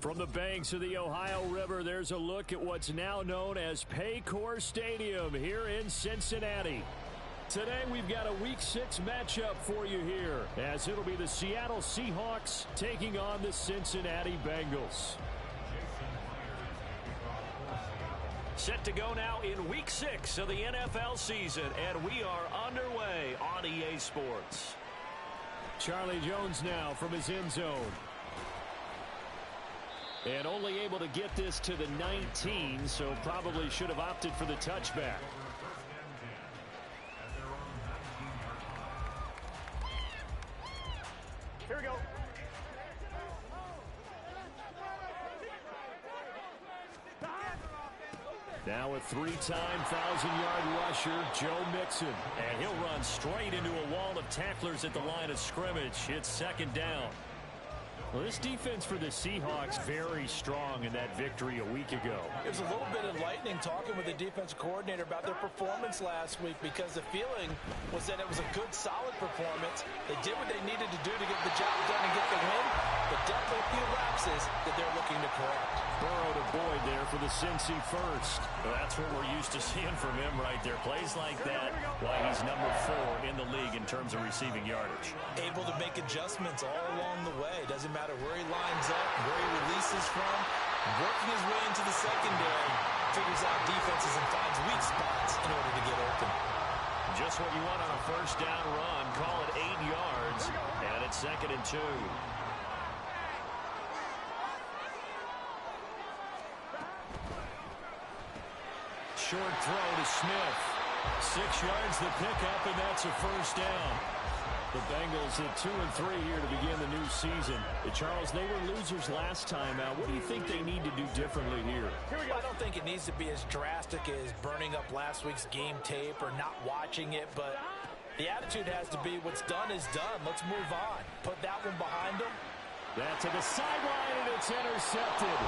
From the banks of the Ohio River, there's a look at what's now known as Paycor Stadium here in Cincinnati. Today, we've got a Week 6 matchup for you here, as it'll be the Seattle Seahawks taking on the Cincinnati Bengals. Set to go now in Week 6 of the NFL season, and we are underway on EA Sports. Charlie Jones now from his end zone. And only able to get this to the 19, so probably should have opted for the touchback. Here we go. Now a three-time 1,000-yard rusher, Joe Mixon. And he'll run straight into a wall of tacklers at the line of scrimmage. It's second down. Well, this defense for the Seahawks very strong in that victory a week ago. It was a little bit enlightening talking with the defense coordinator about their performance last week, because the feeling was that it was a good, solid performance. They did what they needed to do to get the job done and get the win, but definitely a few lapses that they're looking to correct. Burrow to Boyd there for the Cincy first. Well, that's what we're used to seeing from him right there. Plays like that, why he's number 4 in the league in terms of receiving yardage. Able to make adjustments all along the way. Doesn't matter where he lines up, where he releases from. Working his way into the secondary, figures out defenses and finds weak spots in order to get open. Just what you want on a first down run. Call it 8 yards, and it's 2nd and 2. Short throw to Smith. 6 yards the pickup, and that's a first down. The Bengals at 2-3 here to begin the new season. Charles, they were losers last time out. What do you think they need to do differently here? I don't think it needs to be as drastic as burning up last week's game tape or not watching it, but the attitude has to be what's done is done. Let's move on. Put that one behind them. That to the sideline, and it's intercepted.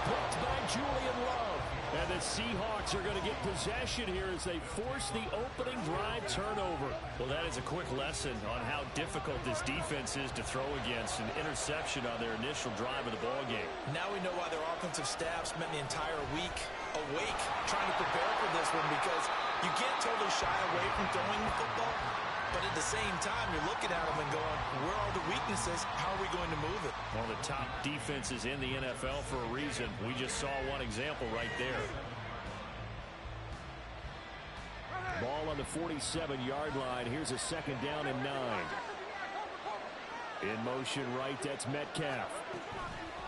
Picked by Julian Love. And the Seahawks are going to get possession here as they force the opening drive turnover. Well, that is a quick lesson on how difficult this defense is to throw against. An interception on their initial drive of the ballgame. Now we know why their offensive staff spent the entire week awake trying to prepare for this one, because you can't totally shy away from throwing the football. But at the same time, you're looking at them and going, where are the weaknesses? How are we going to move it? One of the top defenses in the NFL for a reason. We just saw one example right there. Ball on the 47-yard line. Here's a 2nd down and 9. In motion right, that's Metcalf.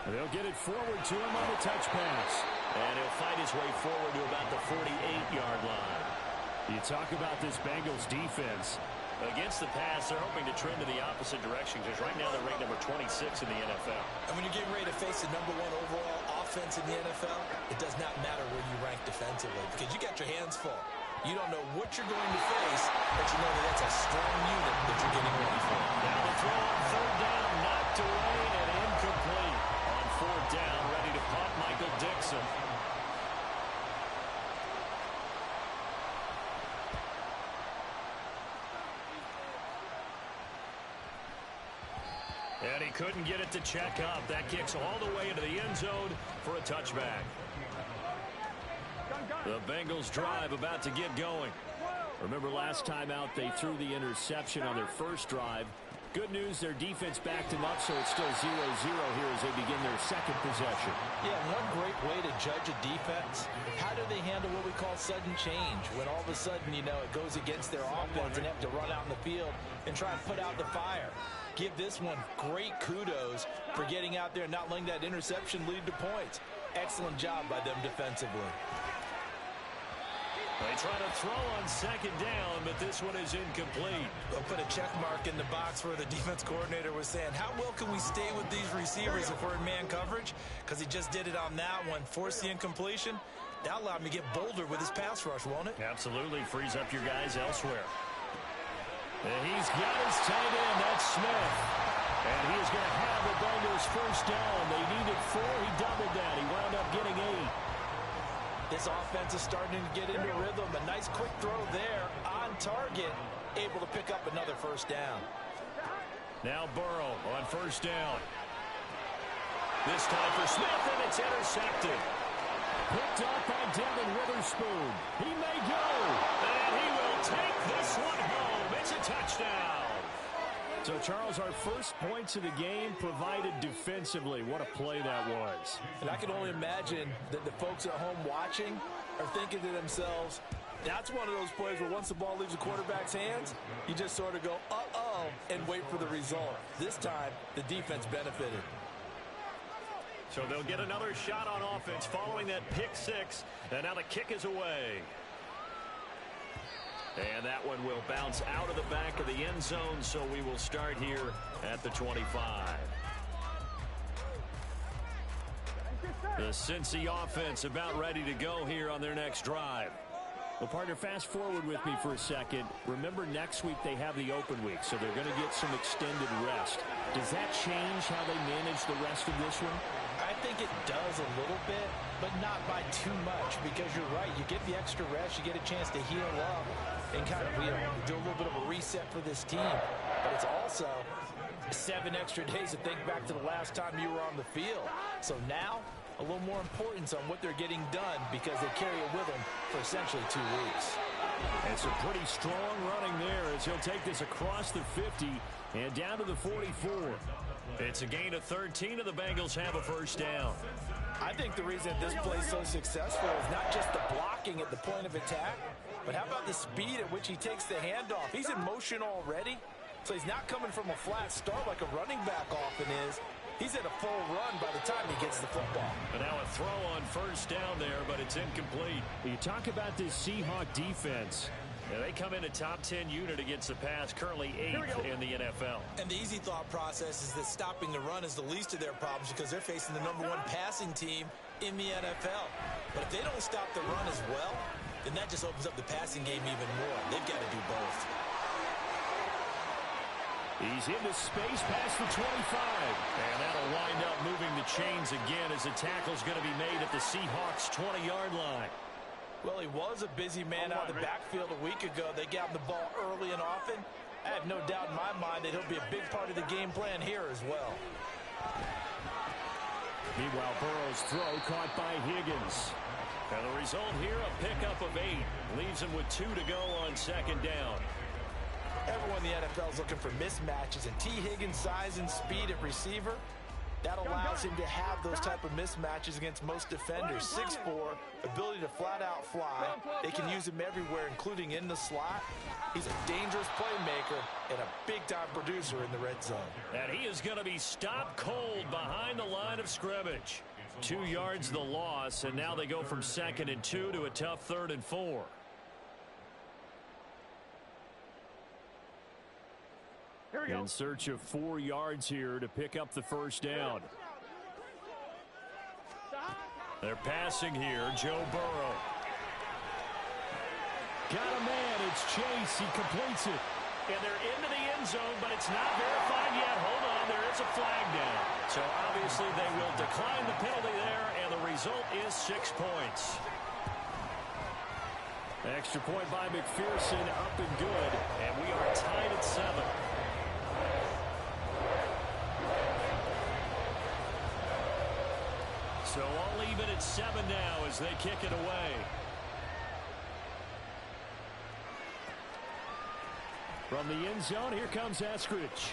They'll get it forward to him on the touch pass. And he'll fight his way forward to about the 48-yard line. You talk about this Bengals defense. Against the pass, they're hoping to trend in the opposite direction, because right now they're ranked number 26 in the NFL. And when you're getting ready to face the number 1 overall offense in the NFL, it does not matter where you rank defensively, because you got your hands full. You don't know what you're going to face, but you know that that's a strong unit that you're getting ready for. Now the throw on 3rd down, knocked away and incomplete. On 4th down, ready to punt, Michael Dixon. And he couldn't get it to check up. That kicks all the way into the end zone for a touchback. The Bengals drive about to get going. Remember last time out they threw the interception on their first drive. Good news, their defense backed him up, so it's still 0-0 here as they begin their second possession. Yeah, one great way to judge a defense, how do they handle what we call sudden change, when all of a sudden, you know, it goes against their offense and they have to run out in the field and try and put out the fire. Give this one great kudos for getting out there and not letting that interception lead to points. Excellent job by them defensively. They try to throw on 2nd down, but this one is incomplete. They'll put a check mark in the box where the defense coordinator was saying, how well can we stay with these receivers if we're in man coverage? Because he just did it on that one, forced the incompletion. That allowed him to get bolder with his pass rush, won't it? Absolutely, frees up your guys elsewhere. And he's got his tight end, that's Smith. And he's going to have the Bengals first down. They needed 4, he doubled that. He wound up getting 8. This offense is starting to get into rhythm. A nice quick throw there on target, able to pick up another first down. Now Burrow on 1st down. This time for Smith, and it's intercepted. Picked up by Devin Witherspoon. He may go, and he will take this one home. It's a touchdown. So, Charles, our first points of the game provided defensively. What a play that was. And I can only imagine that the folks at home watching are thinking to themselves, that's one of those plays where once the ball leaves the quarterback's hands, you just sort of go, uh-oh, and wait for the result. This time, the defense benefited. So they'll get another shot on offense following that pick six. And now the kick is away. And that one will bounce out of the back of the end zone, so we will start here at the 25. The Cincy offense about ready to go here on their next drive. Well, partner, fast forward with me for a second. Remember, next week they have the open week, so they're going to get some extended rest. Does that change how they manage the rest of this one? I think it does a little bit, but not by too much, because you're right. You get the extra rest, you get a chance to heal up and kind of do a little bit of a reset for this team. But it's also 7 extra days to think back to the last time you were on the field. So now, a little more importance on what they're getting done because they carry it with them for essentially 2 weeks. And some pretty strong running there as he'll take this across the 50 and down to the 44. It's a gain of 13, and the Bengals have a first down. I think the reason this play is so successful is not just the blocking at the point of attack, but how about the speed at which he takes the handoff? He's in motion already, so he's not coming from a flat start like a running back often is. He's at a full run by the time he gets the football. But now a throw on first down there, but it's incomplete. You talk about this Seahawk defense. Yeah, they come in a top 10 unit against the pass, currently 8th in the NFL. And the easy thought process is that stopping the run is the least of their problems because they're facing the #1 passing team in the NFL. But if they don't stop the run as well, then that just opens up the passing game even more. They've got to do both. He's into space past the 25. And that'll wind up moving the chains again as the tackle's going to be made at the Seahawks' 20-yard line. Well, he was a busy man out of the backfield a week ago. They got him the ball early and often. I have no doubt in my mind that he'll be a big part of the game plan here as well. Meanwhile, Burrow's throw caught by Higgins. And the result here, a pickup of 8. Leaves him with 2 to go on second down. Everyone in the NFL is looking for mismatches, and T. Higgins' size and speed at receiver, that allows him to have those type of mismatches against most defenders. 6'4", ability to flat-out fly. They can use him everywhere, including in the slot. He's a dangerous playmaker and a big-time producer in the red zone. And he is going to be stopped cold behind the line of scrimmage. 2 yards the loss, and now they go from 2nd and 2 to a tough 3rd and 4. In search of 4 yards here to pick up the first down. They're passing here. Joe Burrow. Got a man. It's Chase. He completes it. And they're into the end zone, but it's not verified yet. Hold on. There is a flag down. So obviously they will decline the penalty there, and the result is 6 points. Extra point by McPherson, up and good. And we are tied at 7. So all even at 7 now as they kick it away. From the end zone, here comes Eskridge.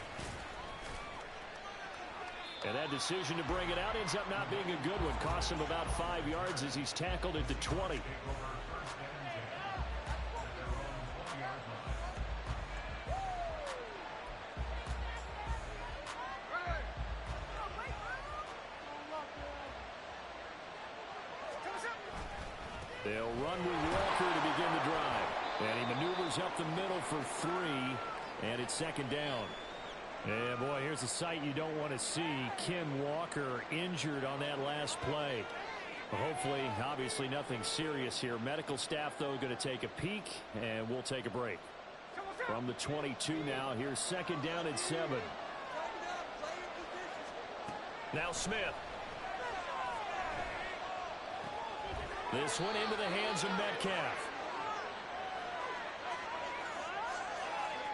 And that decision to bring it out ends up not being a good one. Costs him about 5 yards as he's tackled at the 20. They'll run with Walker to begin the drive. And he maneuvers up the middle for 3. And it's 2nd down. And boy, here's a sight you don't want to see. Ken Walker injured on that last play. Hopefully, obviously nothing serious here. Medical staff, though, going to take a peek. And we'll take a break. From the 22 now, here's 2nd down and 7. Now Smith. This one into the hands of Metcalf.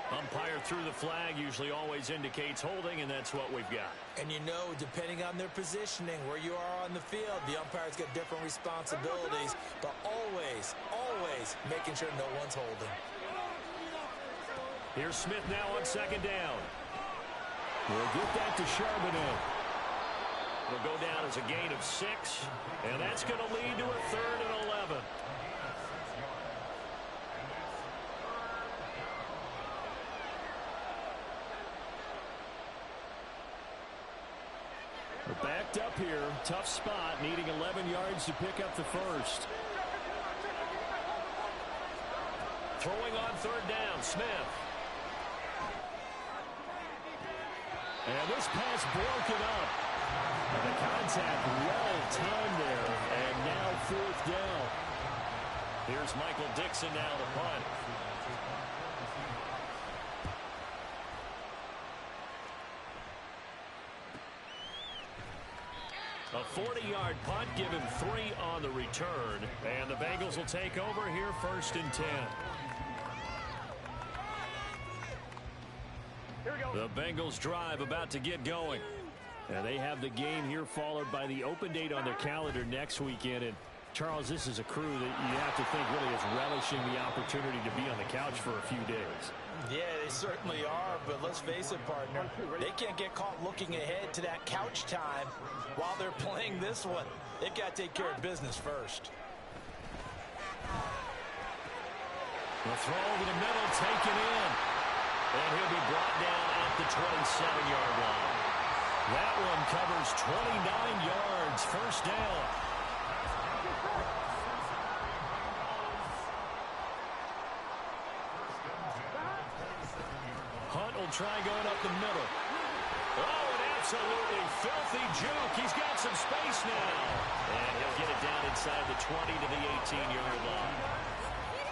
Umpire threw the flag, usually always indicates holding, and that's what we've got. And you know, depending on their positioning, where you are on the field, the umpire's got different responsibilities, but always, always making sure no one's holding. Here's Smith now on second down. We'll get that to Charbonnet. It'll go down as a gain of 6, and that's going to lead to a 3rd and 11. We're backed up here. Tough spot, needing 11 yards to pick up the first. Throwing on 3rd down, Smith. And this pass broken up. And the contact well timed there. And now 4th down. Here's Michael Dixon now to punt. A 40-yard punt, give him 3 on the return. And the Bengals will take over here 1st and 10. The Bengals drive about to get going. And they have the game here followed by the open date on their calendar next weekend. And Charles, this is a crew that you have to think really is relishing the opportunity to be on the couch for a few days. Yeah, they certainly are, but let's face it, partner. They can't get caught looking ahead to that couch time while they're playing this one. They've got to take care of business first. The throw over the middle, taken in. And he'll be brought down at the 27-yard line. That one covers 29 yards, 1st down. Hunt will try going up the middle. Oh, an absolutely filthy juke. He's got some space now. And he'll get it down inside the 20 to the 18-yard line.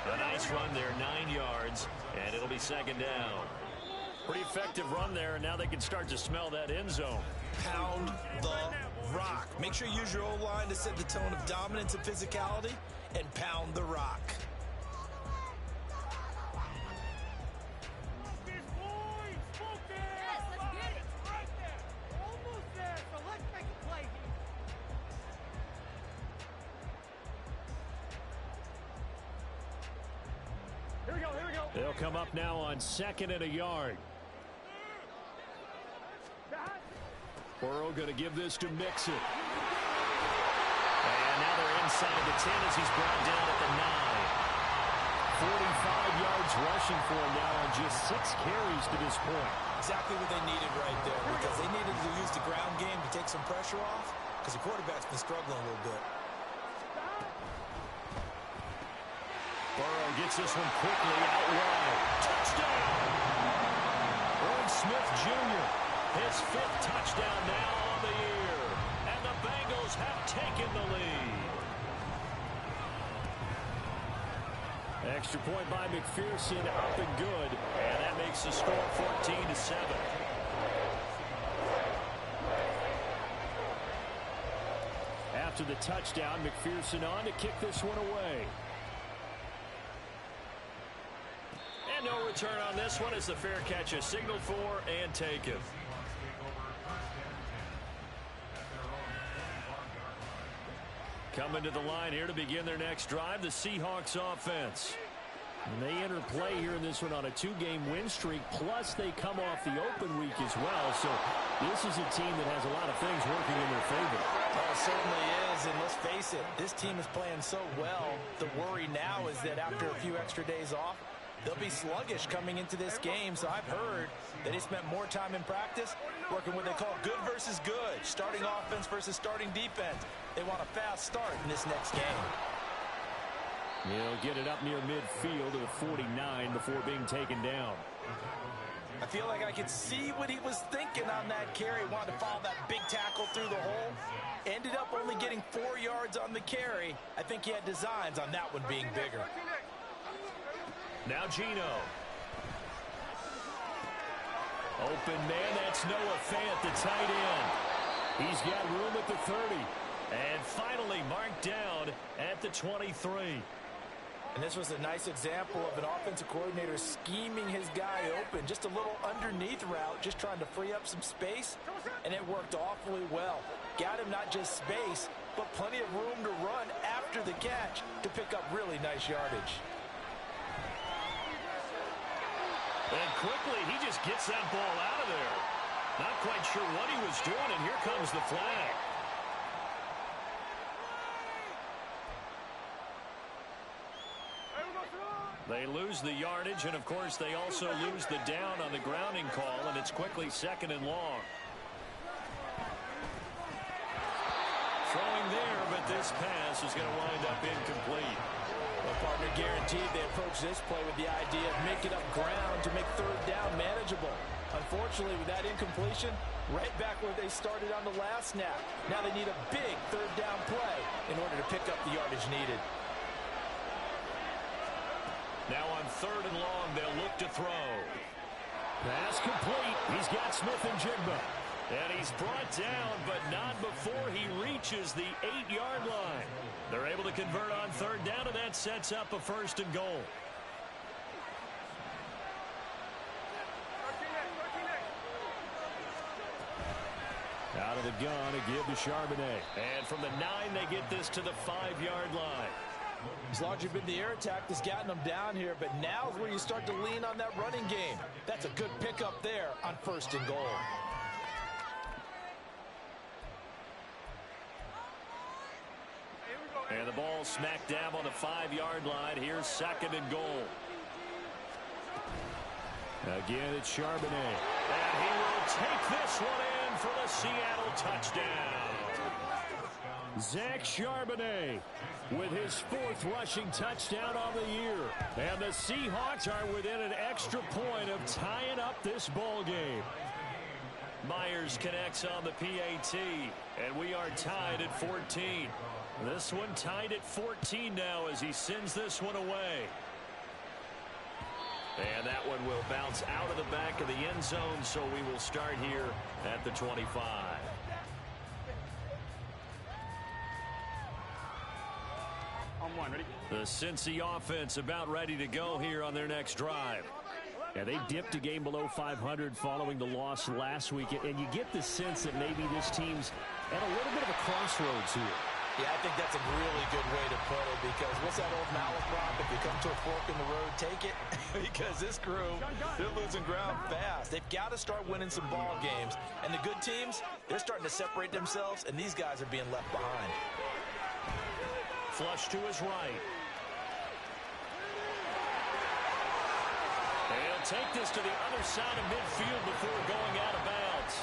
A nice run there, 9 yards, and it'll be 2nd down. Pretty effective run there, and now they can start to smell that end zone. Pound the rock. Make sure you use your O-line to set the tone of dominance and physicality, and pound the rock. They'll come up now on 2nd and a yard. Burrow going to give this to Mixon. And now they're inside the 10 as he's brought down at the 9. 45 yards rushing for him now on just 6 carries to this point. Exactly what they needed right there, because they needed to use the ground game to take some pressure off, because the quarterback's been struggling a little bit. Burrow gets this one quickly out wide. Touchdown! Irv Smith Jr. His 5th touchdown now on the year. And the Bengals have taken the lead. Extra point by McPherson, up and good. And that makes the score 14-7. After the touchdown, McPherson on to kick this one away. And no return on this one as the fair catch is signaled for and taken. Coming to the line here to begin their next drive, the Seahawks offense. And they enter play here in this one on a 2-game win streak, plus they come off the open week as well. So this is a team that has a lot of things working in their favor. Oh, it certainly is, and let's face it, this team is playing so well. The worry now is that after a few extra days off, they'll be sluggish coming into this game. So I've heard that they spent more time in practice working what they call good versus good, starting offense versus starting defense. They want a fast start in this next game. He'll get it up near midfield to the 49 before being taken down. I feel like I could see what he was thinking on that carry. Wanted to follow that big tackle through the hole. Ended up only getting 4 yards on the carry. I think he had designs on that one being bigger. Now Gino. Open man, that's Noah Fant, the tight end. He's got room at the 30. And finally marked down at the 23. And this was a nice example of an offensive coordinator scheming his guy open. Just a little underneath route, just trying to free up some space, and it worked awfully well. Got him not just space, but plenty of room to run after the catch to pick up really nice yardage. And quickly, he just gets that ball out of there. Not quite sure what he was doing, and here comes the flag. They lose the yardage, and of course they also lose the down on the grounding call, and it's quickly 2nd and long. Throwing there, but this pass is going to wind up incomplete. Well, partner, guaranteed they approach this play with the idea of making up ground to make 3rd down manageable. Unfortunately, with that incompletion, right back where they started on the last snap. Now they need a big 3rd down play in order to pick up the yardage needed. Now on 3rd and long, they'll look to throw. Pass complete. He's got Smith-Njigba. And he's brought down, but not before he reaches the 8-yard line. They're able to convert on 3rd down, and that sets up a 1st and goal. Out of the gun, a give to Charbonnet. And from the 9, they get this to the 5-yard line. As largely been the air attack that's gotten them down here, but now is where you start to lean on that running game. That's a good pickup there on 1st and goal. And the ball smack dab on the 5-yard line. Here's 2nd and goal. Again, it's Charbonnet. And he will take this one in for the Seattle touchdown. Zach Charbonnet with his 4th rushing touchdown on the year. And the Seahawks are within an extra point of tying up this ball game. Myers connects on the PAT, and we are tied at 14. This one tied at 14 now as he sends this one away. And that one will bounce out of the back of the end zone, so we will start here at the 25. The Cincy offense about ready to go here on their next drive. Yeah, they dipped a game below 500 following the loss last week, and you get the sense that maybe this team's at a little bit of a crossroads here. Yeah, I think that's a really good way to put it, because what's that old malaprop? If you come to a fork in the road, take it. Because this crew, they're losing ground fast. They've got to start winning some ball games. And the good teams, they're starting to separate themselves, and these guys are being left behind. Flush to his right. He'll take this to the other side of midfield before going out of bounds.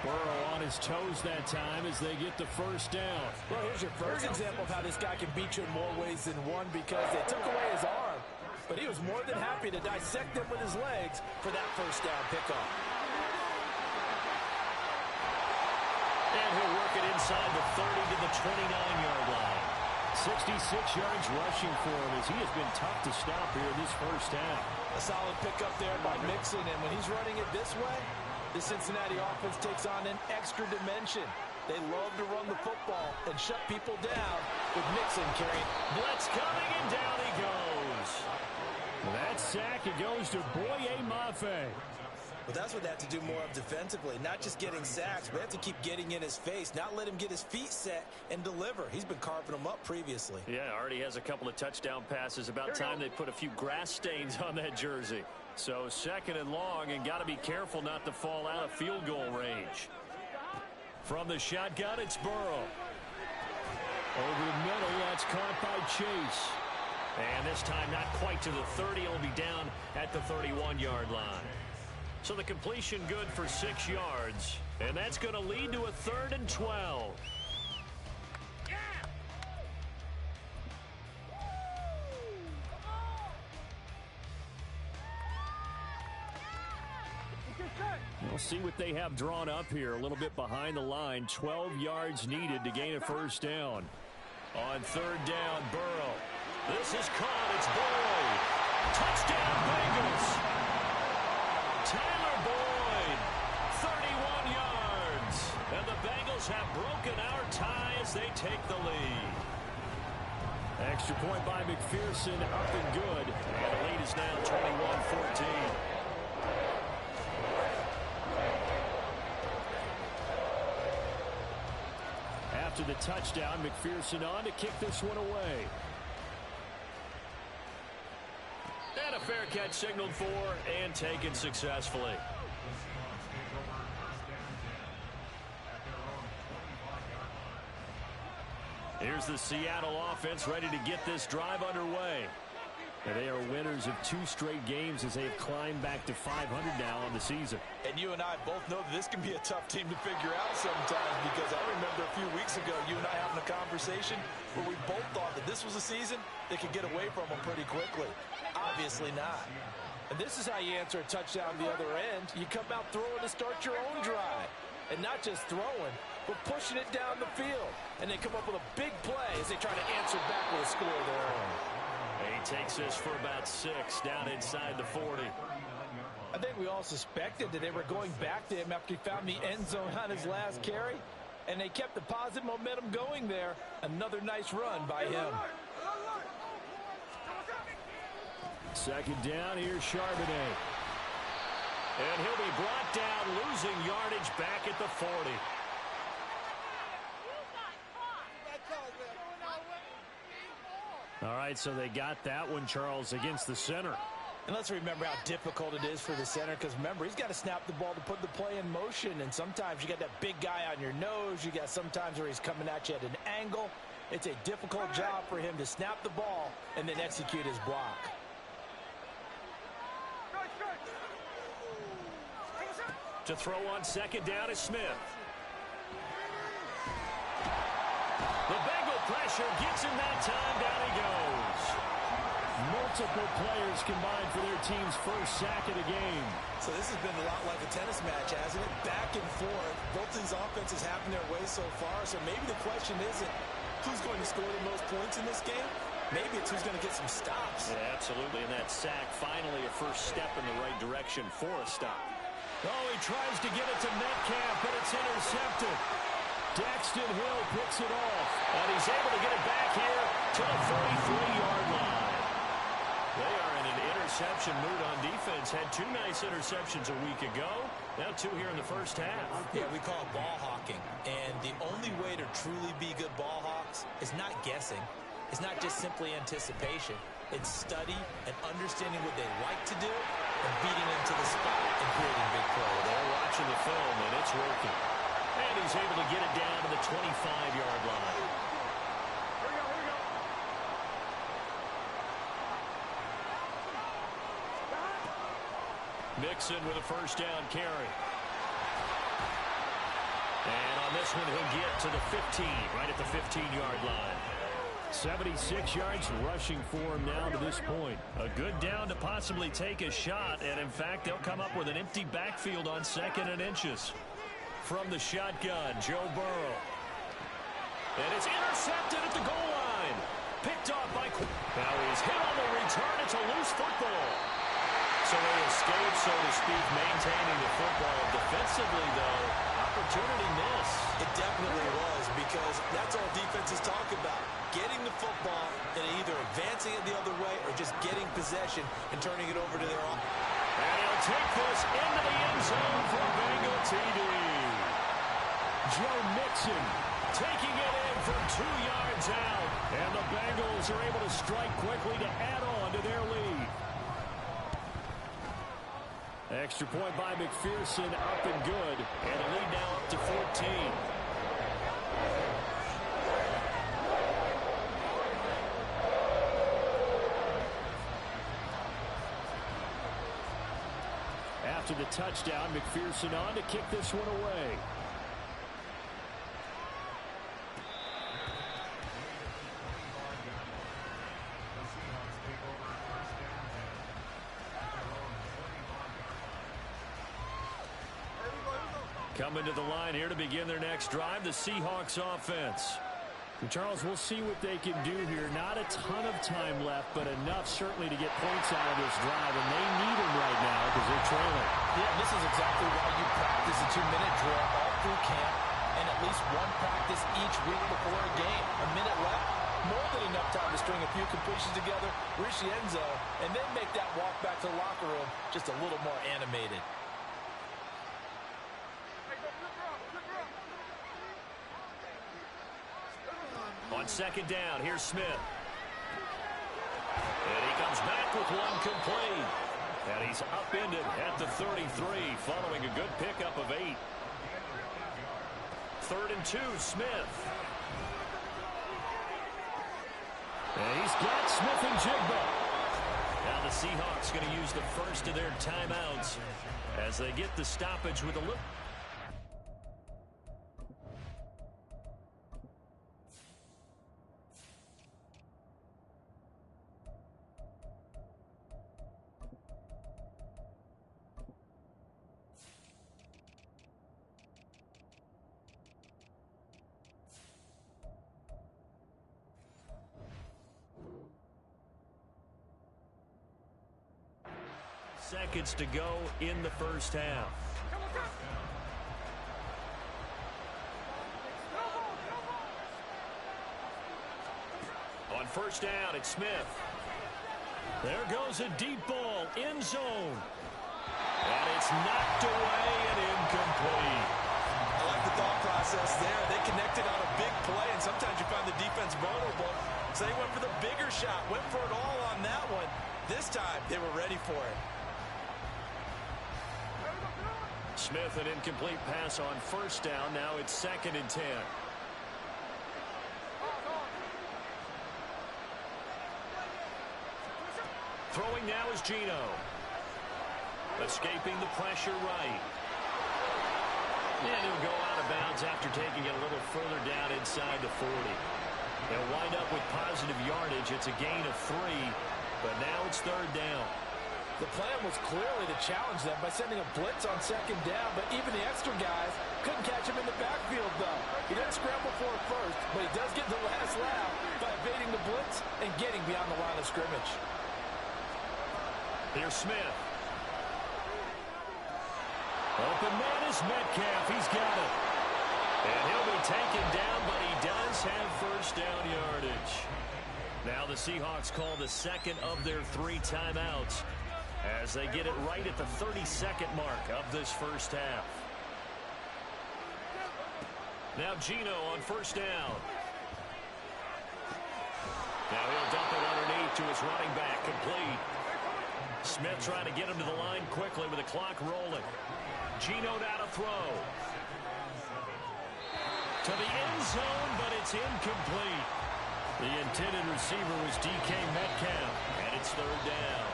Burrow on his toes that time as they get the 1st down. Well, here's your first example of how this guy can beat you in more ways than one, because they took away his arm, but he was more than happy to dissect them with his legs for that 1st down pickoff. And he'll work it inside the 30 to the 29-yard line. 66 yards rushing for him as he has been tough to stop here in this 1st half. A solid pickup there by Mixon, and when he's running it this way, the Cincinnati offense takes on an extra dimension. They love to run the football and shut people down with Mixon carrying. Blitz coming, and down he goes. That sack, it goes to Boye Mafe. Well, that's what they have to do more of defensively. Not just getting sacks, but they have to keep getting in his face, not let him get his feet set and deliver. He's been carving them up previously. Yeah, already has a couple of touchdown passes. About time they put a few grass stains on that jersey. So 2nd and long, and got to be careful not to fall out of field goal range. From the shotgun, it's Burrow. Over the middle, that's caught by Chase. And this time not quite to the 30. It'll be down at the 31-yard line. So the completion good for 6 yards. And that's going to lead to a 3rd and 12. We'll see what they have drawn up here. A little bit behind the line. 12 yards needed to gain a 1st down. On 3rd down, Burrow. This is caught. It's Boyd. Touchdown, Bengals. Tyler Boyd, 31 yards. And the Bengals have broken our tie as they take the lead. Extra point by McPherson, up and good. And the lead is now 21-14. After the touchdown, McPherson on to kick this one away. And a fair catch signaled for and taken successfully. Here's the Seattle offense ready to get this drive underway. And they are winners of 2 straight games as they have climbed back to 500 now on the season. And you and I both know that this can be a tough team to figure out sometimes, because I remember a few weeks ago you and I having a conversation where we both thought that this was a season they could get away from them pretty quickly. Obviously not. And this is how you answer a touchdown the other end. You come out throwing to start your own drive. And not just throwing, but pushing it down the field. And they come up with a big play as they try to answer back with a score of their own. He takes this for about 6 down inside the 40. I think we all suspected that they were going back to him after he found the end zone on his last carry. And they kept the positive momentum going there. Another nice run by him. Second down, here's Charbonnet. And he'll be brought down, losing yardage back at the 40. All right, so they got that one, Charles, against the center. And let's remember how difficult it is for the center, because remember, he's got to snap the ball to put the play in motion. And sometimes you got that big guy on your nose. You got sometimes where he's coming at you at an angle. It's a difficult job for him to snap the ball and then execute his block. To throw on second down is Smith. The Bengal pressure gets him that time. Down he goes. Multiple players combined for their team's first sack of the game. So this has been a lot like a tennis match, hasn't it? Back and forth. Both these offenses having their way so far. So maybe the question isn't who's going to score the most points in this game. Maybe it's who's going to get some stops. Yeah, absolutely. And that sack, finally a first step in the right direction for a stop. Oh, he tries to get it to Metcalf, but it's intercepted. Daxton Hill picks it off, and he's able to get it back here to the 43-yard line. They are in an interception mood on defense. Had 2 nice interceptions a week ago. Now 2 here in the first half. Yeah, we call it ball hawking. And the only way to truly be good ball hawks is not guessing. It's not just simply anticipation. It's study and understanding what they like to do and beating them to the spot and creating big plays. They're watching the film, and it's working. And he's able to get it down to the 25-yard line. Here we go. Mixon with a first down carry. And on this one, he'll get to the 15, right at the 15-yard line. 76 yards rushing for him now to this point. A good down to possibly take a shot, and in fact, they'll come up with an empty backfield on 2nd and inches. From the shotgun, Joe Burrow. And it's intercepted at the goal line. Picked off by... Now he's hit on the return. It's a loose football. So they escape, so to speak, maintaining the football. Defensively, though, opportunity miss. It definitely was, because that's all defenses talk about. Getting the football and either advancing it the other way or just getting possession and turning it over to their own. And he'll take this into the end zone for a Bengal TD. Joe Mixon taking it in from 2 yards out. And the Bengals are able to strike quickly to add on to their lead. Extra point by McPherson, up and good. And the lead now up to 14. After the touchdown, McPherson on to kick this one away. Coming to the line here to begin their next drive, the Seahawks offense. And Charles, we'll see what they can do here. Not a ton of time left, but enough certainly to get points out of this drive, and they need them right now because they're trailing. Yeah, this is exactly why you practice a 2-minute drill all through camp and at least one practice each week before a game. A minute left, More than enough time to string a few completions together, reach the end zone, and then make that walk back to the locker room just a little more animated. On second down, here's Smith. And he comes back with one complete. And he's upended at the 33 following a good pickup of 8. 3rd and 2, Smith. And he's got Smith and Jigba. Now the Seahawks going to use the first of their timeouts as they get the stoppage with a look. Seconds to go in the first half. On first down, it's Smith. There goes a deep ball, end zone. And it's knocked away and incomplete. I like the thought process there. They connected on a big play, and sometimes you find the defense vulnerable. So they went for the bigger shot, went for it all on that one. This time, they were ready for it. Smith, an incomplete pass on first down. Now it's 2nd and 10. Throwing now is Geno. Escaping the pressure right. And he'll go out of bounds after taking it a little further down inside the 40. They'll wind up with positive yardage. It's a gain of 3, but now it's 3rd down. The plan was clearly to challenge them by sending a blitz on 2nd down, but even the extra guys couldn't catch him in the backfield, though. He didn't scramble for it first, but he does get the last laugh by evading the blitz and getting beyond the line of scrimmage. Here's Smith. Open man is Metcalf. He's got it. And he'll be taken down, but he does have first down yardage. Now the Seahawks call the second of their 3 timeouts as they get it right at the 32nd mark of this first half. Now Geno on first down. Now he'll dump it underneath to his running back, complete. Smith trying to get him to the line quickly with the clock rolling. Geno now to throw. To the end zone, but it's incomplete. The intended receiver was DK Metcalf, and it's 3rd down.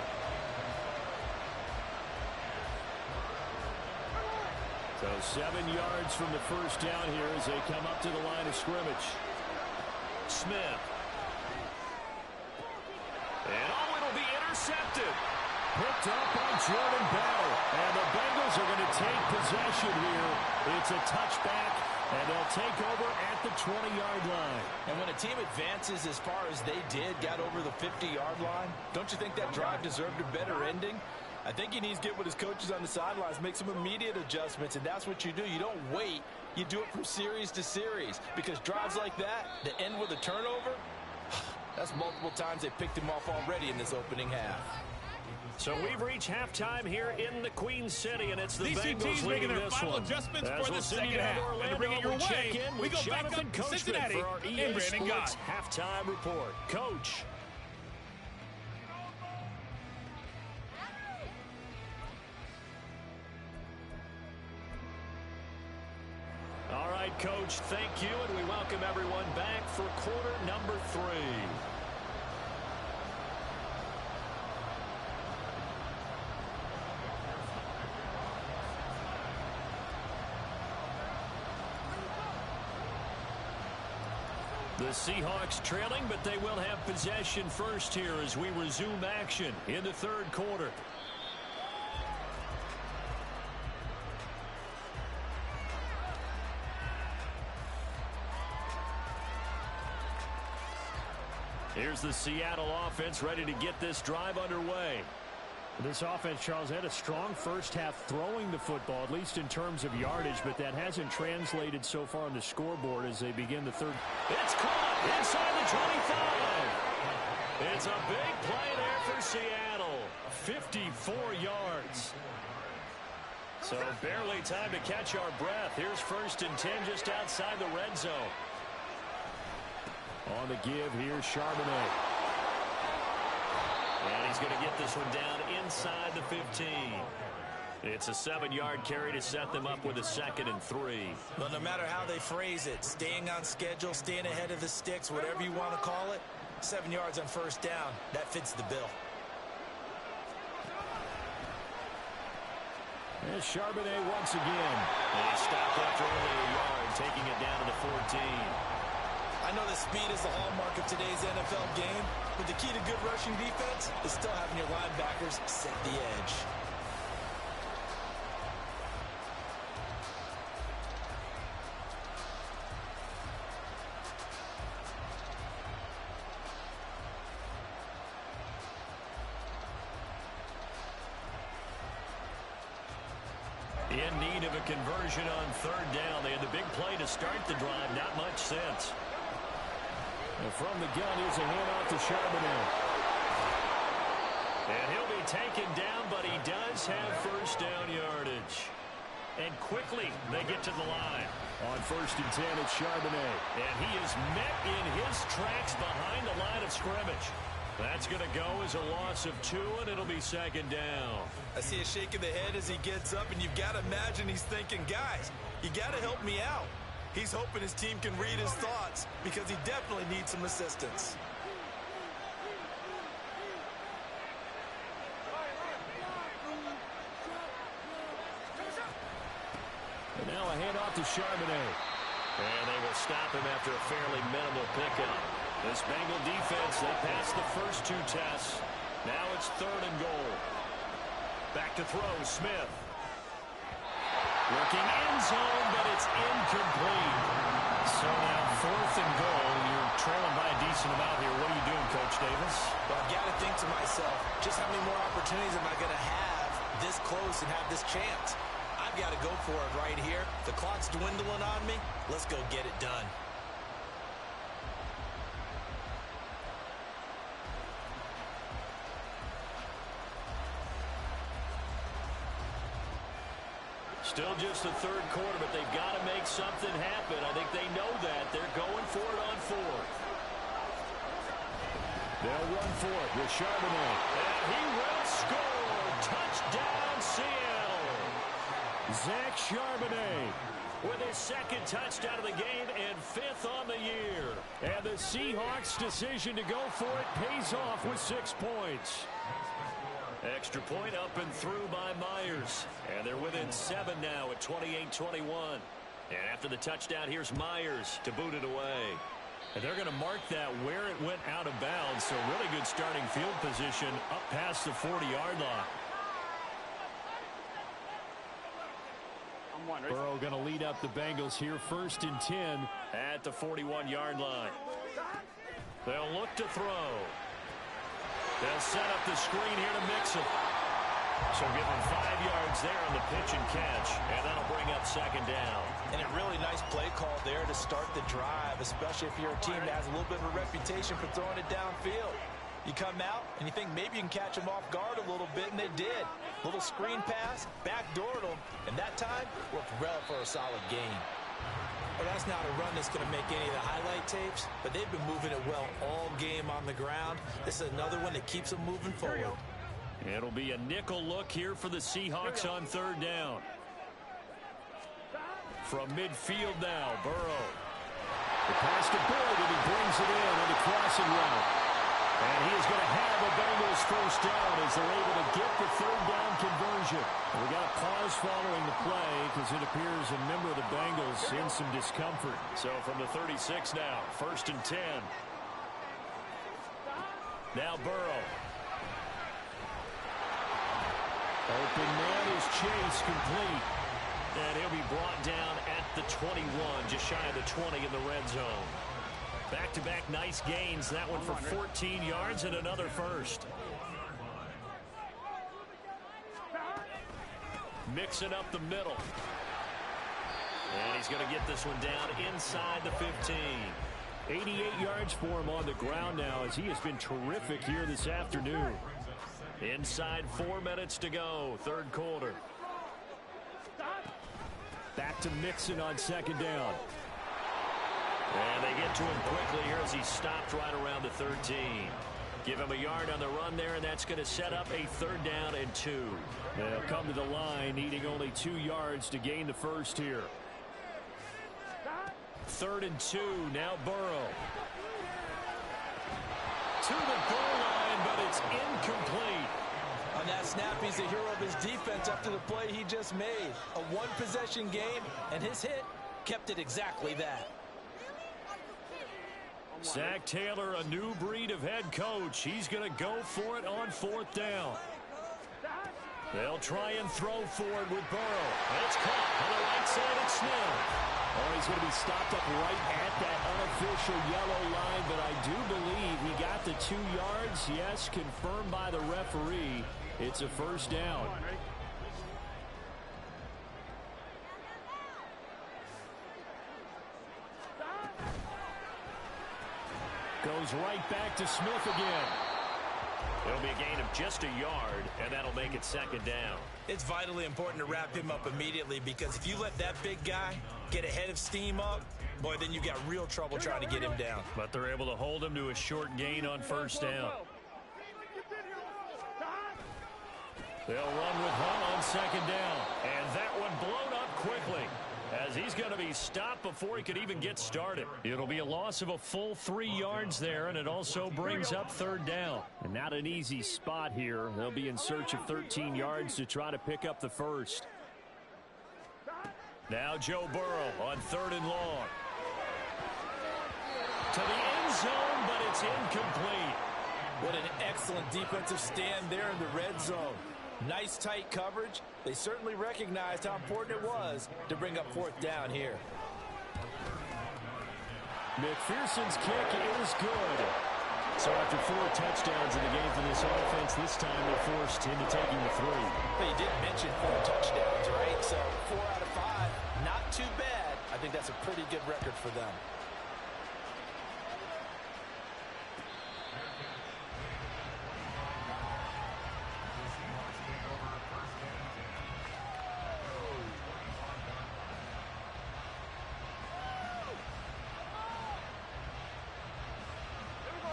So 7 yards from the first down here as they come up to the line of scrimmage. Smith. And it'll be intercepted. Picked up by Jordan Bell. And the Bengals are going to take possession here. It's a touchback, and they'll take over at the 20-yard line. And when a team advances as far as they did, got over the 50-yard line, don't you think that drive deserved a better ending? I think he needs to get with his coaches on the sidelines, make some immediate adjustments, and that's what you do. You don't wait. You do it from series to series, because drives like that, to end with a turnover, that's multiple times they picked him off already in this opening half. So we've reached halftime here in the Queen City, and it's the These two Bengals teams making their this final one. adjustments As for we'll the send second you down to half. And to bring it Orlando, your way, check in we with go back Jonathan up to Coachman Cincinnati for our EA and Brandon Sports Gott. halftime report. Coach. All right, Coach, thank you, and we welcome everyone back for quarter number 3. The Seahawks trailing, but they will have possession first here as we resume action in the 3rd quarter. Here's the Seattle offense ready to get this drive underway. This offense, Charles, had a strong first half throwing the football, at least in terms of yardage, but that hasn't translated so far on the scoreboard as they begin the third. It's caught inside the 25. It's a big play there for Seattle. 54 yards. So barely time to catch our breath. Here's 1st and 10 just outside the red zone. On the give, here's Charbonnet. And he's going to get this one down inside the 15. It's a 7-yard carry to set them up with a 2nd and 3. Well, no matter how they phrase it, staying on schedule, staying ahead of the sticks, whatever you want to call it, 7 yards on 1st down, that fits the bill. There's Charbonnet once again. And he stopped after only a yard, taking it down to the 14. I know that speed is the hallmark of today's NFL game, but the key to good rushing defense is still having your linebackers set the edge. In need of a conversion on 3rd down. They had the big play to start the drive. Not much sense. And from the gun is a handoff to Charbonnet. And he'll be taken down, but he does have 1st down yardage. And quickly they get to the line. On 1st and 10, it's Charbonnet. And he is met in his tracks behind the line of scrimmage. That's going to go as a loss of 2, and it'll be 2nd down. I see a shake of the head as he gets up, and you've got to imagine he's thinking, guys, you got to help me out. He's hoping his team can read his thoughts because he definitely needs some assistance. And now a handoff to Charbonnet. And they will stop him after a fairly minimal pickup. This Bengal defense, they passed the first 2 tests. Now it's 3rd and goal. Back to throw, Smith. Looking end zone, but it's incomplete. So now 4th and goal. You're trailing by a decent amount here. What are you doing, Coach Davis? Well, I've got to think to myself, just how many more opportunities am I going to have this close and have this chance? I've got to go for it right here. The clock's dwindling on me. Let's go get it done. Still just the 3rd quarter, but they've got to make something happen. I think they know that. They're going for it on 4th. They'll run for it with Charbonnet. And he will score. Touchdown, Seattle. Zach Charbonnet with his 2nd touchdown of the game and 5th on the year. And the Seahawks' decision to go for it pays off with 6 points. Extra point up and through by Myers. And they're within 7 now at 28-21. And after the touchdown, here's Myers to boot it away. And they're going to mark that where it went out of bounds. So really good starting field position up past the 40-yard line. Burrow going to lead up the Bengals here. 1st and 10 at the 41-yard line. They'll look to throw. They'll set up the screen here to mix it. So give them 5 yards there on the pitch and catch, and that'll bring up 2nd down. And a really nice play call there to start the drive, especially if you're a team that has a little bit of a reputation for throwing it downfield. You come out and you think maybe you can catch them off guard a little bit, and they did. Little screen pass, backdoored them, and that time worked well for a solid gain. Well, that's not a run that's going to make any of the highlight tapes, but they've been moving it well all game on the ground. This is another one that keeps them moving forward. It'll be a nickel look here for the Seahawks on 3rd down. From midfield now, Burrow. The pass to Boyd, and he brings it in on the crossing route. And he is going to have a Bengals 1st down as they're able to get the 3rd down conversion. We got a pause following the play because it appears a member of the Bengals in some discomfort. So from the 36 now, 1st and 10. Now Burrow. Open man is Chase, complete. And he'll be brought down at the 21, just shy of the 20 in the red zone. Back-to-back nice gains. That one for 14 yards and another 1st. mixing up the middle. And he's going to get this one down inside the 15. 88 yards for him on the ground now as he has been terrific here this afternoon. Inside 4 minutes to go, third quarter. Back to Mixon on second down. And they get to him quickly here as he stopped right around the 13. Give him a yard on the run there, and that's going to set up a 3rd down and 2. They'll come to the line needing only 2 yards to gain the first here. 3rd and 2, now Burrow. To the goal line, but it's incomplete. On that snap, he's the hero of his defense after the play he just made. A one-possession game, and his hit kept it exactly that. Zach Taylor, a new breed of head coach. He's going to go for it on 4th down. They'll try and throw for it with Burrow. It's caught on the right side at Smith. Oh, he's going to be stopped up right at that unofficial yellow line, but I do believe he got the 2 yards. Yes, confirmed by the referee. It's a 1st down. Goes right back to Smith again. It'll be a gain of just a yard, and that'll make it 2nd down. It's vitally important to wrap him up immediately because if you let that big guy get ahead of steam up, boy, then you've got real trouble trying to get him down. But they're able to hold him to a short gain on 1st down. They'll run with Hunt on 2nd down, and that one blown up quickly as he's going to be stopped before he could even get started. It'll be a loss of a full 3 yards there, and it also brings up 3rd down. And not an easy spot here. They'll be in search of 13 yards to try to pick up the first. Now Joe Burrow on 3rd and long. To the end zone, but it's incomplete. What an excellent defensive stand there in the red zone. Nice tight coverage. They certainly recognized how important it was to bring up 4th down here. McPherson's kick is good. So after 4 touchdowns in the game for this offense, this time they're forced into taking the 3. But you did mention 4 touchdowns, right? So 4 out of 5, not too bad. I think that's a pretty good record for them.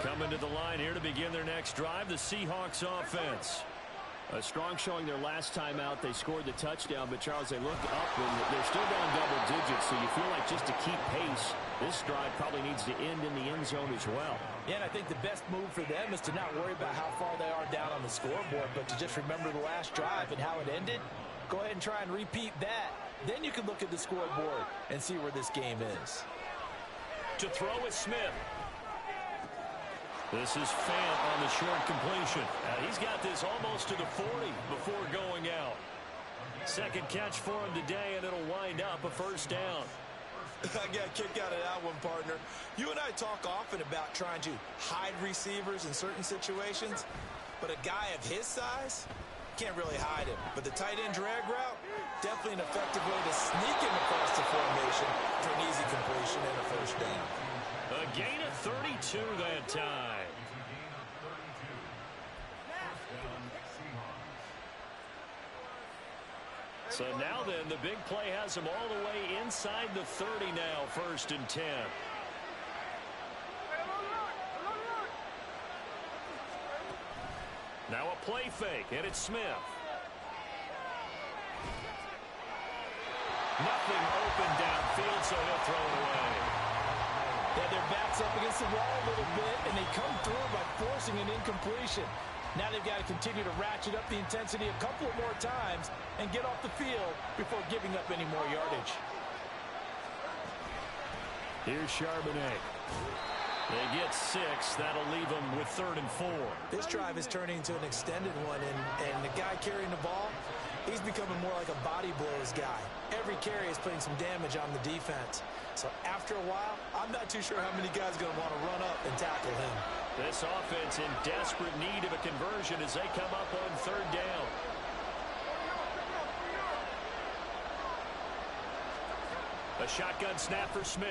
Coming to the line here to begin their next drive, the Seahawks offense. A strong showing their last time out. They scored the touchdown, but Charles, they look up and they're still down double digits, so you feel like just to keep pace, this drive probably needs to end in the end zone as well. Yeah, and I think the best move for them is to not worry about how far they are down on the scoreboard, but to just remember the last drive and how it ended. Go ahead and try and repeat that. Then you can look at the scoreboard and see where this game is. To throw is Smith. This is Fant on the short completion. He's got this almost to the 40 before going out. Second catch for him today, and it'll wind up a 1st down. I got a kick out of that one, partner. You and I talk often about trying to hide receivers in certain situations, but a guy of his size can't really hide him. But the tight end drag route, definitely an effective way to sneak him across the formation for an easy completion and a 1st down. A gain of 32 that time. So now then, the big play has him all the way inside the 30 now, 1st and 10. Now a play fake, and it's Smith. Nothing open downfield, so he'll throw it away. Yeah, their backs up against the wall a little bit, and they come through by forcing an incompletion. Now they've got to continue to ratchet up the intensity a couple of more times and get off the field before giving up any more yardage. Here's Charbonnet. They get 6. That'll leave them with 3rd and 4. This drive is turning into an extended one, and the guy carrying the ball, he's becoming more like a body blows guy. Every carry is putting some damage on the defense. So after a while, I'm not too sure how many guys are going to want to run up and tackle him. This offense in desperate need of a conversion as they come up on 3rd down. A shotgun snap for Smith.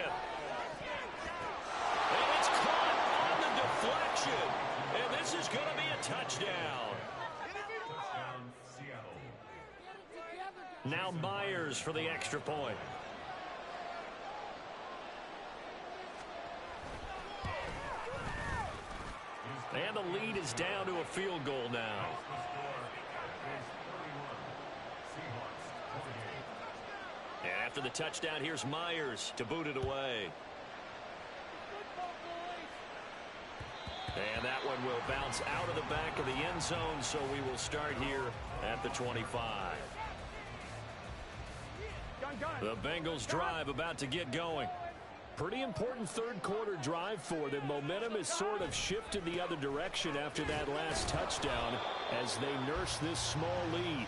And it's caught on the deflection. And this is going to be a touchdown. Now Myers for the extra point. And the lead is down to a field goal now. And after the touchdown, here's Myers to boot it away. And that one will bounce out of the back of the end zone, so we will start here at the 25. The Bengals drive about to get going. Pretty important third quarter drive for them. Momentum has sort of shifted the other direction after that last touchdown as they nurse this small lead.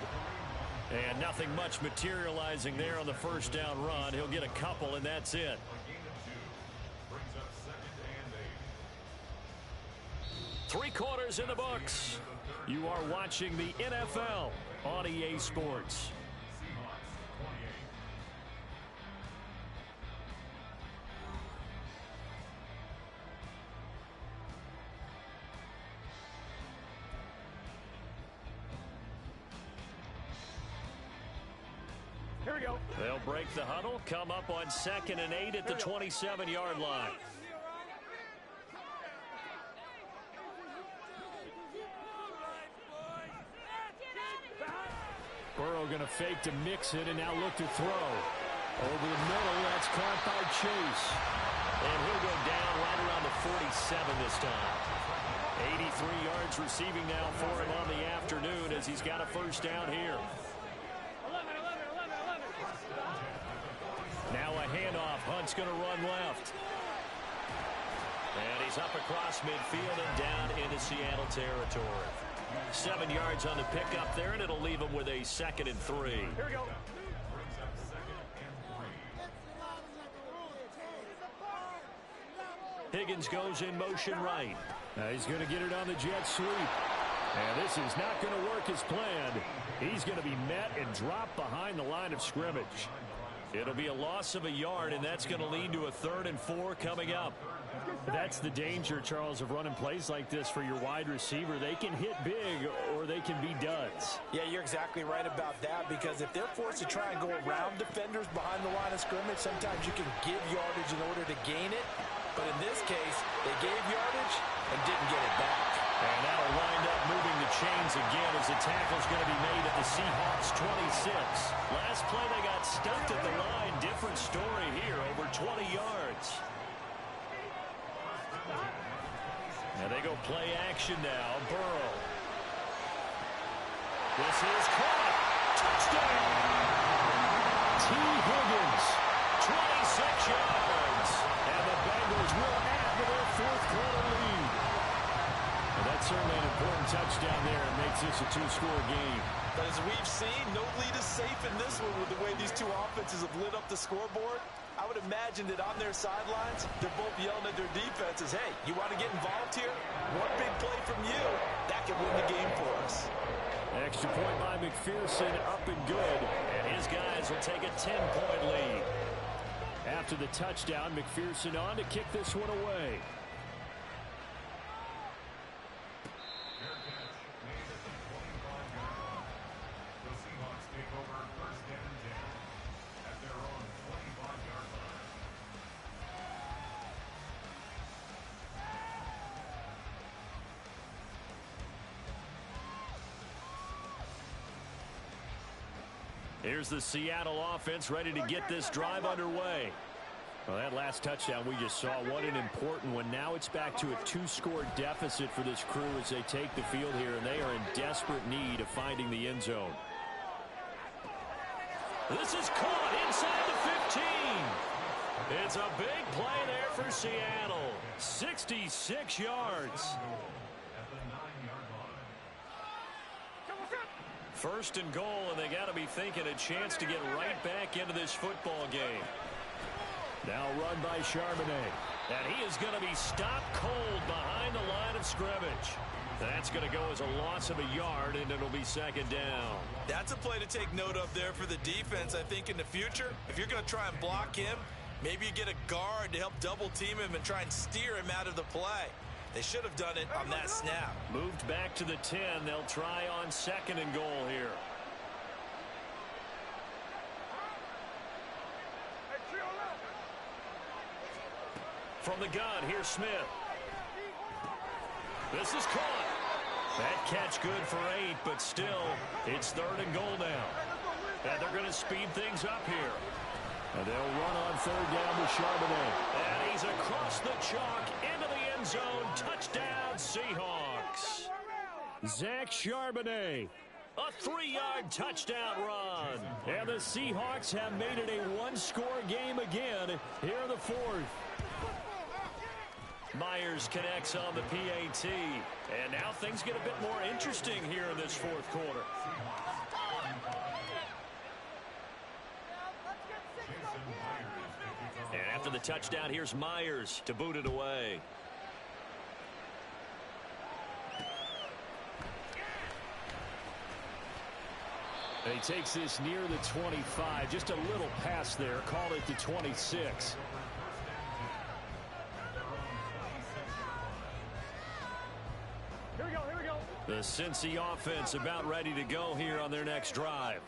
And nothing much materializing there on the first down run. He'll get a couple, and that's it. Three quarters in the books. You are watching the NFL on EA Sports. Here we go. They'll break the huddle, come up on 2nd and 8 at the 27-yard line. Burrow going to fake to mix it and now look to throw. Over the middle, that's caught by Chase. And he'll go down right around the 47 this time. 83 yards receiving now for him on the afternoon as he's got a first down here. Now a handoff. Hunt's going to run left. And he's up across midfield and down into Seattle territory. 7 yards on the pickup there, and it'll leave him with a 2nd and 3. Here we go. Higgins goes in motion right. He's going to get it on the jet sweep. And this is not going to work as planned. He's going to be met and dropped behind the line of scrimmage. It'll be a loss of a yard, and that's going to lead to a 3rd and 4 coming up. That's the danger, Charles, of running plays like this for your wide receiver. They can hit big or they can be duds. Yeah, you're exactly right about that, because if they're forced to try and go around defenders behind the line of scrimmage, sometimes you can give yardage in order to gain it. But in this case, they gave yardage and didn't get it back. And that'll wind up moving the chains again as the tackle's going to be made at the Seahawks 26. Last play they got stuffed at the line. Different story here, over 20 yards. Now they go play action now. Burrow. This is caught. Touchdown. T. Higgins. 26 yards. And the Bengals will add to their 4th quarter lead. And that's certainly an important touchdown there. It makes this a 2-score game. But as we've seen, no lead is safe in this one with the way these two offenses have lit up the scoreboard. I would imagine that on their sidelines, they're both yelling at their defenses, hey, you want to get involved here? One big play from you, that could win the game for us. Extra point by McPherson, up and good. And his guys will take a 10-point lead. After the touchdown, McPherson on to kick this one away. Here's the Seattle offense ready to get this drive underway. Well, that last touchdown we just saw, what an important one. Now it's back to a 2-score deficit for this crew as they take the field here, and they are in desperate need of finding the end zone. This is caught inside the 15. It's a big play there for Seattle. 66 yards. 1st and goal, and they got to be thinking a chance to get right back into this football game. Now run by Charbonnet. And he is going to be stopped cold behind the line of scrimmage. That's going to go as a loss of a yard, and it'll be second down. That's a play to take note of there for the defense. I think in the future, if you're going to try and block him, maybe you get a guard to help double team him and try and steer him out of the play. They should have done it on that snap. Moved back to the 10. They'll try on second and goal here. From the gun, here's Smith. This is caught. That catch good for 8, but still, it's third and goal now. And they're going to speed things up here. And they'll run on third down with Charbonnet. And he's across the chalk into the end zone. Touchdown, Seahawks. Zach Charbonnet. A 3-yard touchdown run. And the Seahawks have made it a one-score game again here in the fourth. Myers connects on the PAT. And now things get a bit more interesting here in this fourth quarter. And after the touchdown, here's Myers to boot it away. And he takes this near the 25. Just a little pass there. Call it the 26. The Cincy offense about ready to go here on their next drive.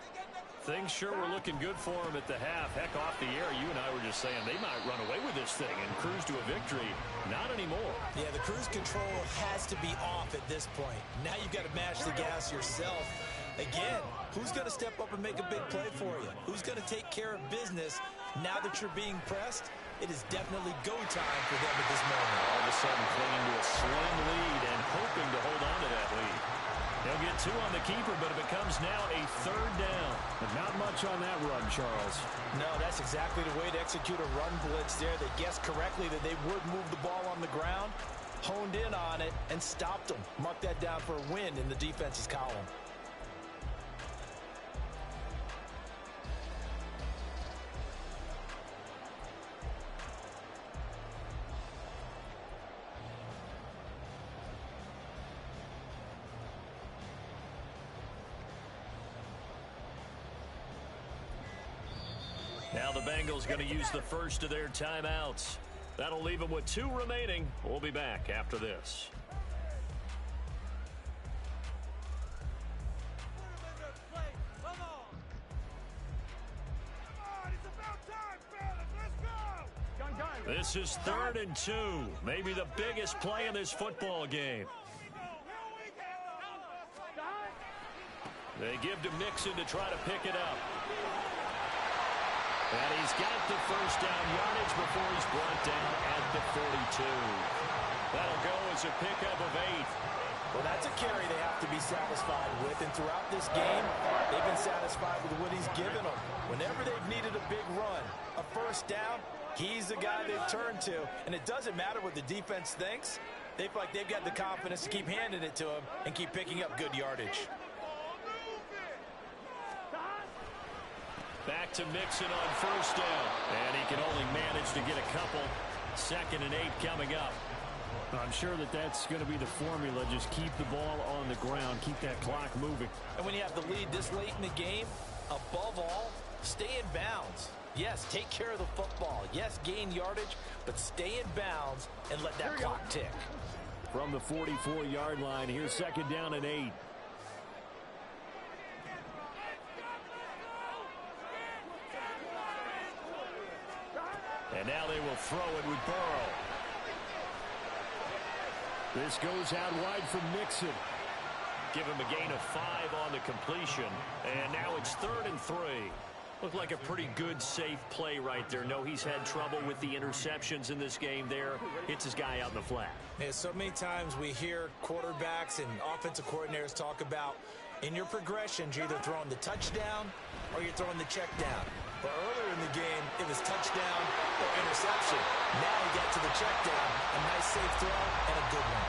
Things sure were looking good for them at the half. Heck, off the air, you and I were just saying they might run away with this thing and cruise to a victory. Not anymore. Yeah, the cruise control has to be off at this point. Now you've got to mash the gas yourself. Again, who's going to step up and make a big play for you? Who's going to take care of business now that you're being pressed? It is definitely go time for them at this moment. All of a sudden clinging to a slim lead and hoping to hold on to that lead. They'll get 2 on the keeper, but it becomes now a third down. But not much on that run, Charles. No, that's exactly the way to execute a run blitz there. They guessed correctly that they would move the ball on the ground, honed in on it, and stopped them. Mark that down for a win in the defense's column. Now the Bengals going to use the first of their timeouts. That'll leave them with 2 remaining. We'll be back after this. This is 3rd and 2. Maybe the biggest play in this football game. They give to Mixon to try to pick it up. And he's got the first down yardage before he's brought down at the 42. That'll go as a pickup of 8. Well, that's a carry they have to be satisfied with. And throughout this game, they've been satisfied with what he's given them. Whenever they've needed a big run, a first down, he's the guy they've turned to. And it doesn't matter what the defense thinks. They feel like they've got the confidence to keep handing it to him and keep picking up good yardage. Back to Mixon on first down. And he can only manage to get a couple. 2nd and 8 coming up. I'm sure that that's going to be the formula. Just keep the ball on the ground. Keep that clock moving. And when you have the lead this late in the game, above all, stay in bounds. Yes, take care of the football. Yes, gain yardage, but stay in bounds and let that clock tick. From the 44-yard line, here's 2nd down and 8. And now they will throw it with Burrow. This goes out wide from Mixon. Give him a gain of 5 on the completion. And now it's 3rd and 3. Looked like a pretty good, safe play right there. No, he's had trouble with the interceptions in this game there. Hits his guy out in the flat. Yeah, so many times we hear quarterbacks and offensive coordinators talk about in your progressions, you're either throwing the touchdown or you're throwing the check down. But earlier in the game, it was touchdown or interception. Now he got to the check down. A nice safe throw and a good one.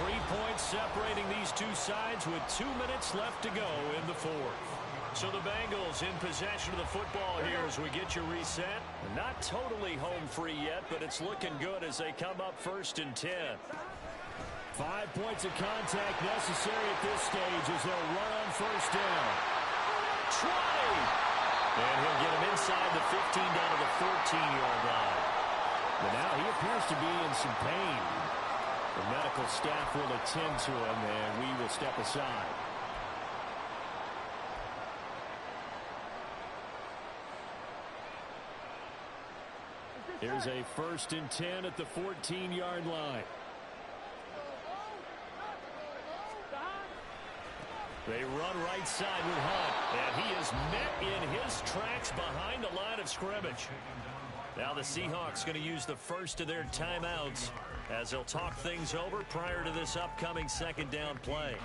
3 points separating these two sides with 2 minutes left to go in the fourth. So the Bengals in possession of the football here as we get you reset. Not totally home free yet, but it's looking good as they come up 1st and 10. 5 points of contact necessary at this stage as they'll run on 1st down. 20! And he'll get him inside the 15 down to the 14-yard line. But now he appears to be in some pain. The medical staff will attend to him, and we will step aside. Here's a 1st and 10 at the 14-yard line. They run right side with Hunt, and he is met in his tracks behind the line of scrimmage. Now the Seahawks going to use the first of their timeouts as they'll talk things over prior to this upcoming 2nd down play.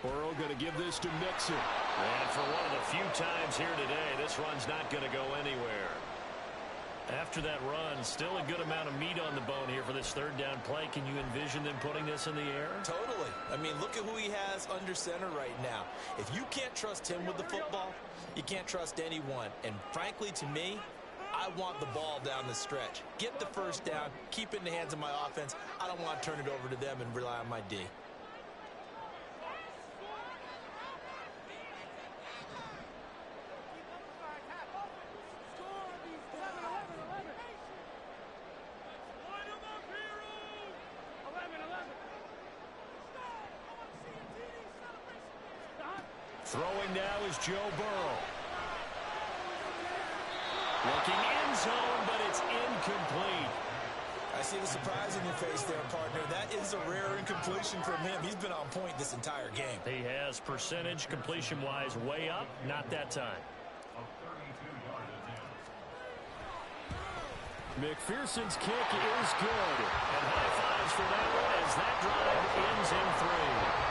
Burrow going to give this to Mixon. And for one of the few times here today, this run's not going to go anywhere. After that run, still a good amount of meat on the bone here for this 3rd down play. Can you envision them putting this in the air? Totally. I mean, look at who he has under center right now. If you can't trust him with the football, you can't trust anyone. And frankly, to me, I want the ball down the stretch. Get the 1st down, keep it in the hands of my offense. I don't want to turn it over to them and rely on my D. Throwing now is Joe Burrow. Looking end zone, but it's incomplete. I see the surprise in your face there, partner. That is a rare incompletion from him. He's been on point this entire game. He has percentage completion-wise way up, not that time. McPherson's kick is good. And high fives for that one as that drive ends in 3.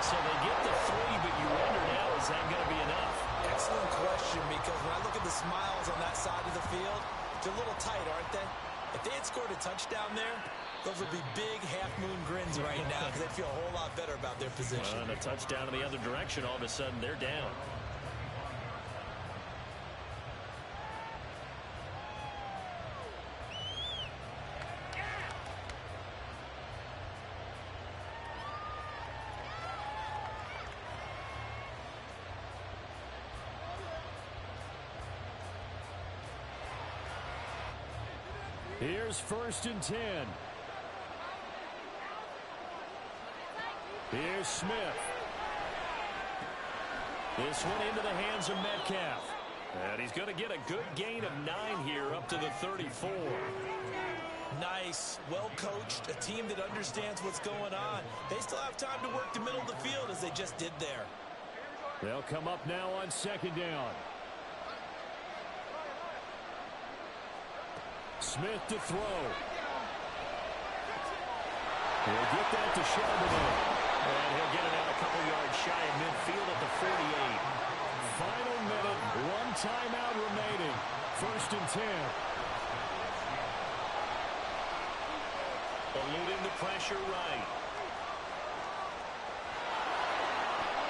So they get the 3, but you wonder now, is that going to be enough? Excellent question, because when I look at the smiles on that side of the field, they're a little tight, aren't they? If they had scored a touchdown there, those would be big half-moon grins right now because they'd feel a whole lot better about their position. And a touchdown in the other direction, all of a sudden they're down. Here's 1st and 10. Here's Smith. This one into the hands of Metcalf. And he's going to get a good gain of 9 here up to the 34. Nice, well coached, a team that understands what's going on. They still have time to work the middle of the field as they just did there. They'll come up now on 2nd down. Smith to throw. He'll get that to Charbonnet. And he'll get it out a couple yards shy of midfield at the 48. Final minute, 1 timeout remaining. 1st and 10. Eluding the pressure right.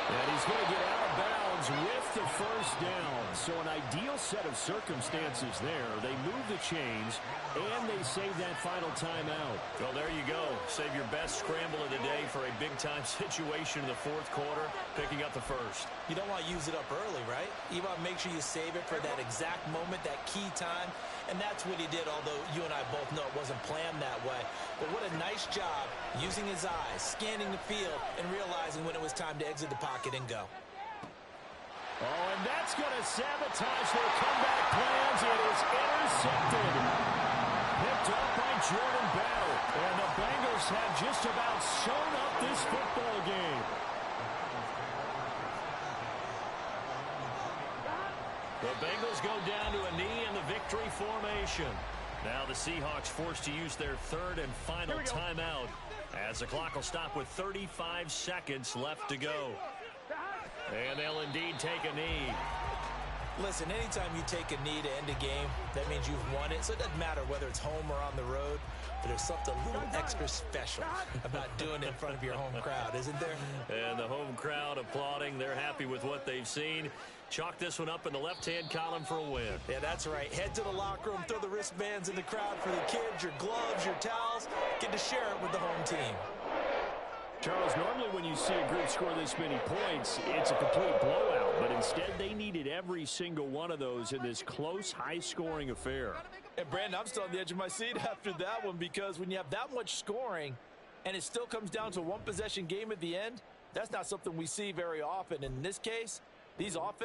And he's going to get out of bounds with the 1st down. So an ideal set of circumstances there. They move the chains, and they save that final timeout. Well, there you go. Save your best scramble of the day for a big-time situation in the 4th quarter, picking up the 1st. You don't want to use it up early, right? You want to make sure you save it for that exact moment, that key time. And that's what he did, although you and I both know it wasn't planned that way. But what a nice job using his eyes, scanning the field, and realizing when it was time to exit the pocket and go. Oh, and that's going to sabotage their comeback plans. It is intercepted. Picked up by Jordan Battle. And the Bengals have just about sewn up this football game. The Bengals go down to a knee in the victory formation. Now the Seahawks forced to use their 3rd and final timeout as the clock will stop with 35 seconds left to go. And they'll indeed take a knee. Listen, anytime you take a knee to end a game, that means you've won it. So it doesn't matter whether it's home or on the road, but there's something a little extra special about doing it in front of your home crowd, isn't there? And the home crowd applauding. They're happy with what they've seen. Chalk this one up in the left-hand column for a win. Yeah, that's right. Head to the locker room, throw the wristbands in the crowd for the kids, your gloves, your towels. Get to share it with the home team. Charles, normally when you see a group score this many points, it's a complete blowout. But instead, they needed every single one of those in this close, high-scoring affair. And, Brandon, I'm still on the edge of my seat after that one, because when you have that much scoring and it still comes down to a one-possession game at the end, that's not something we see very often. In this case, these offenses